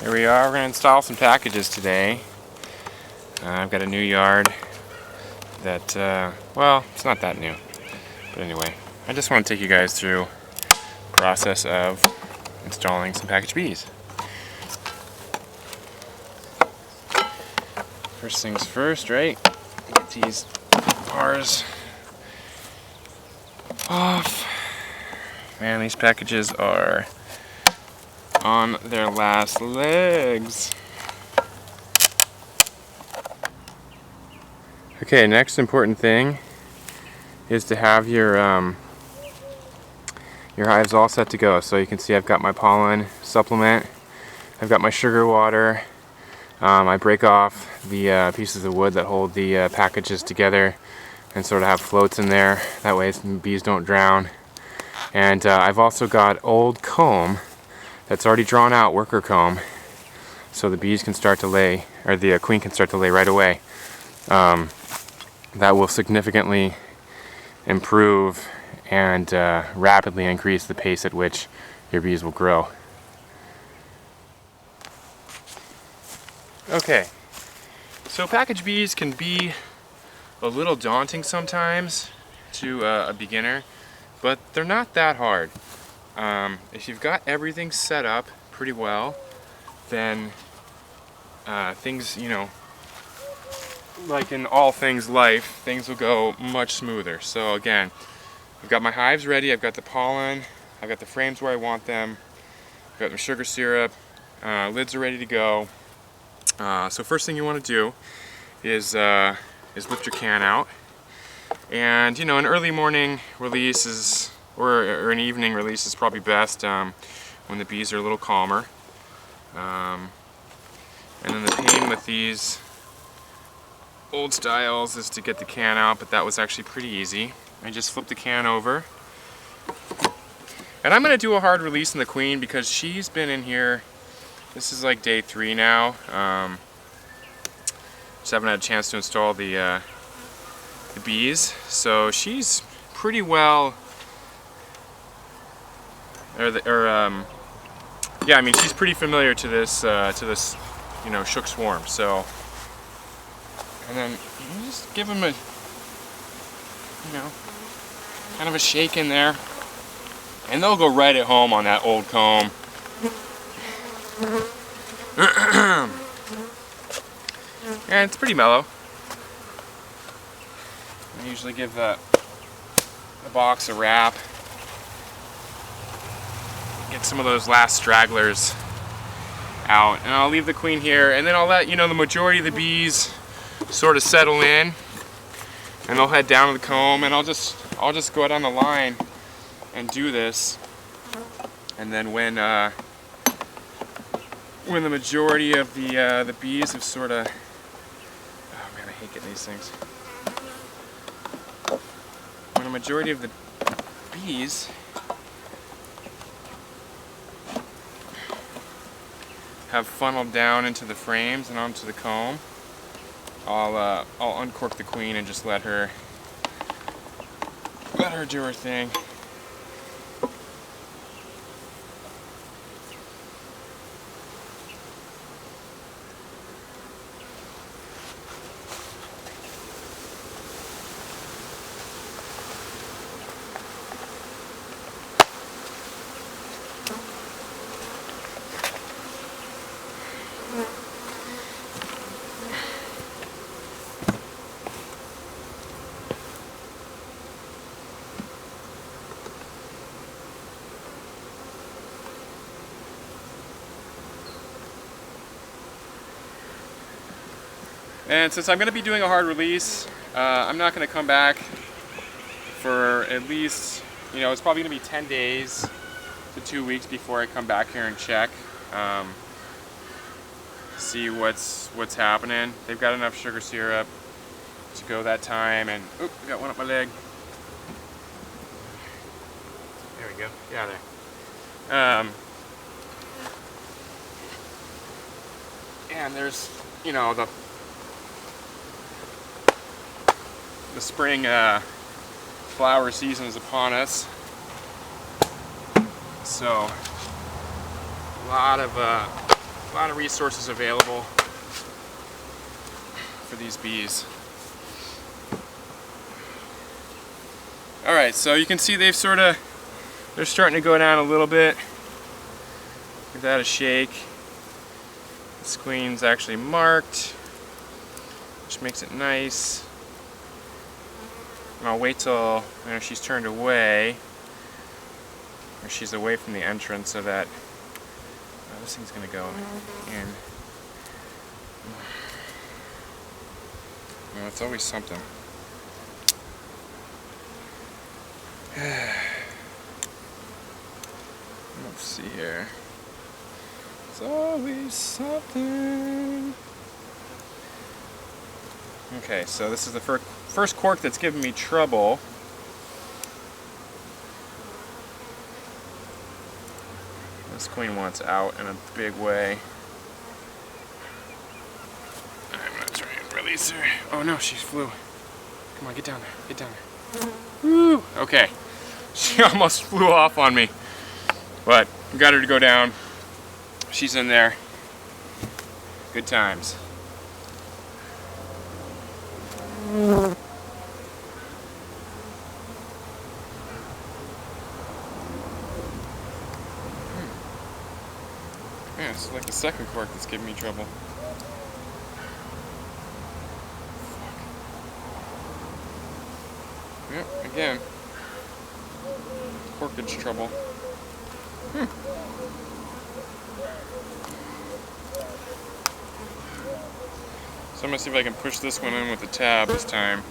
Here we are, we're going to install some packages today. I've got a new yard that, well, it's not that new. But anyway, I just want to take you guys through the process of installing some package bees. First things first, right? Get these bars off. Man, these packages are on their last legs. Okay, next important thing is to have your hives all set to go. So you can see I've got my pollen supplement, I've got my sugar water. I break off the pieces of wood that hold the packages together and sort of have floats in there. That way bees don't drown. And I've also got old comb that's already drawn out, worker comb, so the bees can start to lay, or the queen can start to lay right away. That will significantly improve and rapidly increase the pace at which your bees will grow. Okay, so package bees can be a little daunting sometimes to a beginner, but they're not that hard. If you've got everything set up pretty well, then things, like in all things life, things will go much smoother. So again, I've got my hives ready, I've got the pollen, I've got the frames where I want them, I've got my sugar syrup, lids are ready to go. So first thing you want to do is lift your can out, and an early morning release is, or an evening release is probably best when the bees are a little calmer. And then the pain with these old styles is to get the can out, but that was actually pretty easy. I just flip the can over. And I'm going to do a hard release in the queen because she's been in here. This is like day 3 now. Just haven't had a chance to install the bees, so she's pretty well. Yeah, I mean she's pretty familiar to this shook swarm. So, and then you just give them a kind of a shake in there, and they'll go right at home on that old comb. And it's pretty mellow. I usually give the box a wrap. Get some of those last stragglers out, and I'll leave the queen here, and then I'll let the majority of the bees sort of settle in, and they'll head down to the comb, and I'll just go down the line and do this, and then when the majority of the bees have sort of, oh man, I hate getting these things. When a majority of the bees have funneled down into the frames and onto the comb, I'll uncork the queen and just let her do her thing. And since I'm going to be doing a hard release, I'm not going to come back for at least, it's probably going to be 10 days to 2 weeks before I come back here and check, see what's happening. They've got enough sugar syrup to go that time, and oop, I got one up my leg. There we go. Get out of there. And there's, the spring flower season is upon us, so a lot of A lot of resources available for these bees. Alright, so you can see they're starting to go down a little bit. Give that a shake. This queen's actually marked, which makes it nice. And I'll wait till she's turned away, or she's away from the entrance, so that this thing's gonna go in. Well, it's always something. Let's see here. It's always something. Okay, so this is the first cork that's giving me trouble. This queen wants out in a big way. I'm gonna try and release her. Oh no, she flew. Come on, get down there. Get down there. Woo! Okay. She almost flew off on me. But got her to go down. She's in there. Good times. Yeah, it's like the second cork that's giving me trouble. Yep, again. Corkage trouble. So I'm gonna see if I can push this one in with the tab this time.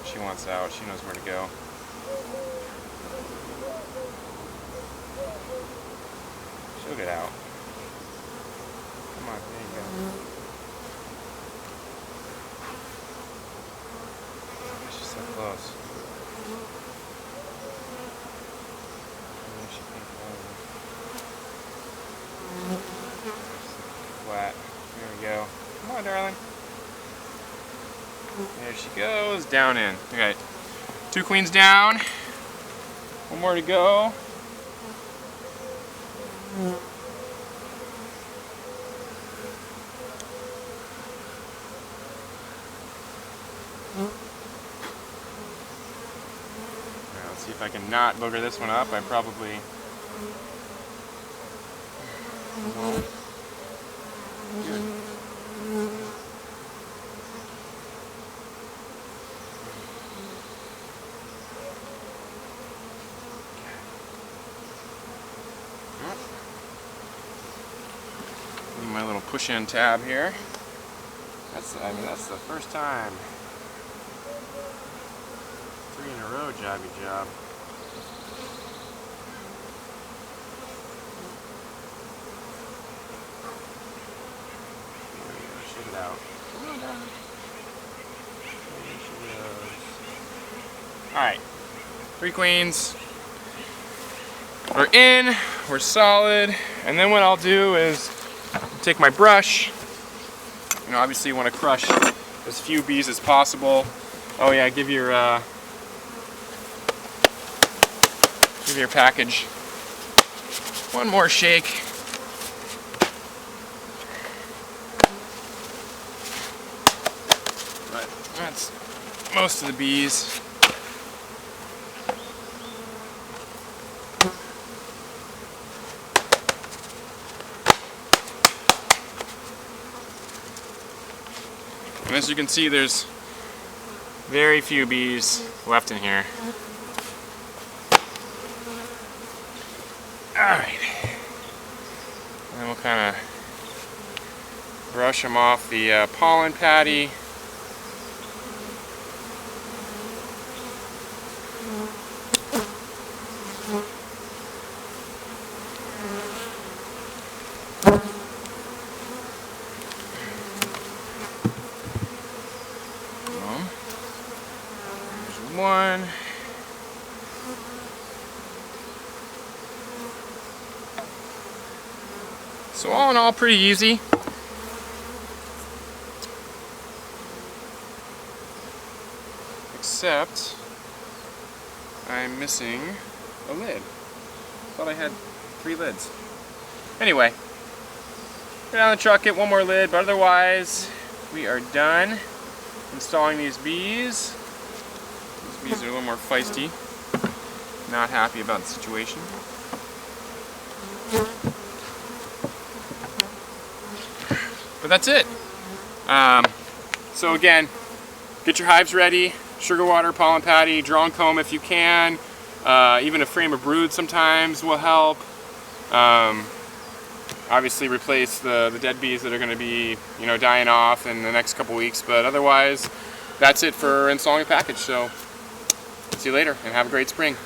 She wants out, she knows where to go. She'll get out. Come on, there you go. She's so close. Flat. There we go. Come on, darling. There she goes, down in. Okay, 2 queens down. 1 more to go. Let's see if I can not booger this one up. I probably won't. Good. My little push-in tab here. That's the first time. 3 in a row, jobby job. Shake it out. Come on, darling. There she goes. Alright. 3 queens. We're in. We're solid. And then what I'll do is take my brush. Obviously you want to crush as few bees as possible. Oh yeah, give your package 1 more shake. But that's most of the bees. And as you can see, there's very few bees left in here. Alright. And then we'll kind of brush them off the pollen patty. There's 1. So all in all, pretty easy. Except I'm missing a lid. Thought I had 3 lids. Anyway, get on the truck, get one more lid, but otherwise we are done installing these bees. These bees are a little more feisty. Not happy about the situation. But that's it. So again, get your hives ready. Sugar water, pollen patty, drone comb if you can. Even a frame of brood sometimes will help. Obviously replace the dead bees that are going to be, you know, dying off in the next couple weeks. But otherwise, that's it for installing a package. So see you later and have a great spring.